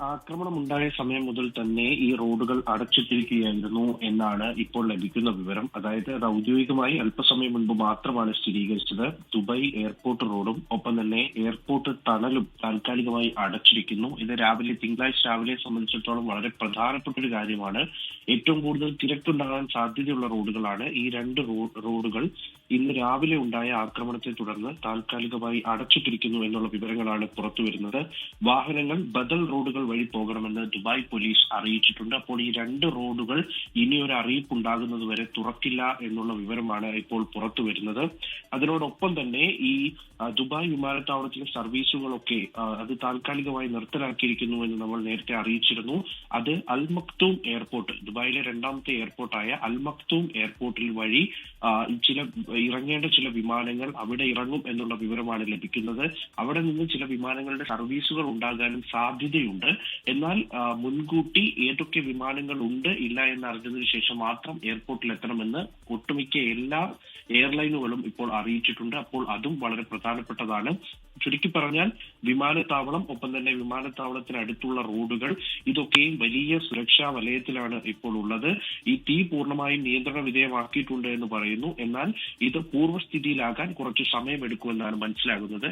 ആക്രമണമുണ്ടായ സമയം മുതൽ തന്നെ ഈ റോഡുകൾ അടച്ചിട്ടിരിക്കുകയായിരുന്നു എന്നാണ് ഇപ്പോൾ ലഭിക്കുന്ന വിവരം. അതായത് അത് ഔദ്യോഗികമായി അല്പസമയം മുൻപ് മാത്രമാണ് സ്ഥിരീകരിച്ചത്. ദുബായ് എയർപോർട്ട് റോഡും ഒപ്പം തന്നെ എയർപോർട്ട് ടണലും താൽക്കാലികമായി അടച്ചിരിക്കുന്നു. ഇത് തിങ്കളാഴ്ച രാവിലെ സംബന്ധിച്ചിടത്തോളം വളരെ പ്രധാനപ്പെട്ട ഒരു കാര്യമാണ്. ഏറ്റവും കൂടുതൽ തിരക്കുണ്ടാകാൻ സാധ്യതയുള്ള റോഡുകളാണ് ഈ രണ്ട് റോഡുകൾ. ഇന്ന് രാവിലെ ഉണ്ടായ ആക്രമണത്തെ തുടർന്ന് താൽക്കാലികമായി അടച്ചിട്ടിരിക്കുന്നു എന്നുള്ള വിവരങ്ങളാണ് പുറത്തുവരുന്നത്. വാഹനങ്ങൾ ബദൽ റോഡുകൾ വഴി പോകണമെന്ന് ദുബായ് പോലീസ് അറിയിച്ചിട്ടുണ്ട്. അപ്പോൾ ഈ രണ്ട് റോഡുകൾ ഇനിയൊരു അറിയിപ്പ് ഉണ്ടാകുന്നത് വരെ തുറക്കില്ല എന്നുള്ള വിവരമാണ് ഇപ്പോൾ പുറത്തുവരുന്നത്. അതിനോടൊപ്പം തന്നെ ഈ ദുബായ് വിമാനത്താവളത്തിലെ സർവീസുകളൊക്കെ അത് താൽക്കാലികമായി നിർത്തലാക്കിയിരിക്കുന്നു എന്ന് നമ്മൾ നേരത്തെ അറിയിച്ചിരുന്നു. അത് അൽ മക്തൂം എയർപോർട്ട്, ദുബായിലെ രണ്ടാമത്തെ എയർപോർട്ടായ അൽ മക്തൂം എയർപോർട്ടിൽ വഴി ഇറങ്ങേണ്ട ചില വിമാനങ്ങൾ അവിടെ ഇറങ്ങും എന്നുള്ള വിവരമാണ് ലഭിക്കുന്നത്. അവിടെ നിന്ന് ചില വിമാനങ്ങളുടെ സർവീസുകൾ ഉണ്ടാകാനും സാധ്യതയുണ്ട്. എന്നാൽ മുൻകൂട്ടി ഏതൊക്കെ വിമാനങ്ങൾ ഉണ്ട് ഇല്ല എന്ന് അറിഞ്ഞതിനു ശേഷം മാത്രം എയർപോർട്ടിൽ എത്തണമെന്ന് ഒട്ടുമിക്ക എല്ലാ എയർലൈനുകളും ഇപ്പോൾ അറിയിച്ചിട്ടുണ്ട്. അപ്പോൾ അതും വളരെ പ്രധാനപ്പെട്ടതാണ്. ചുരുക്കി പറഞ്ഞാൽ വിമാനത്താവളം, ഒപ്പം തന്നെ വിമാനത്താവളത്തിനടുത്തുള്ള റോഡുകൾ, ഇതൊക്കെയും വലിയ സുരക്ഷാ വലയത്തിലാണ് ഇപ്പോൾ ഉള്ളത്. ഈ തീ പൂർണ്ണമായും നിയന്ത്രണ വിധേയമാക്കിയിട്ടുണ്ട് എന്ന് പറയുന്നു. എന്നാൽ ഇത് പൂർവ്വസ്ഥിതിയിലാകാൻ കുറച്ച് സമയമെടുക്കുമെന്നാണ് മനസ്സിലാകുന്നത്.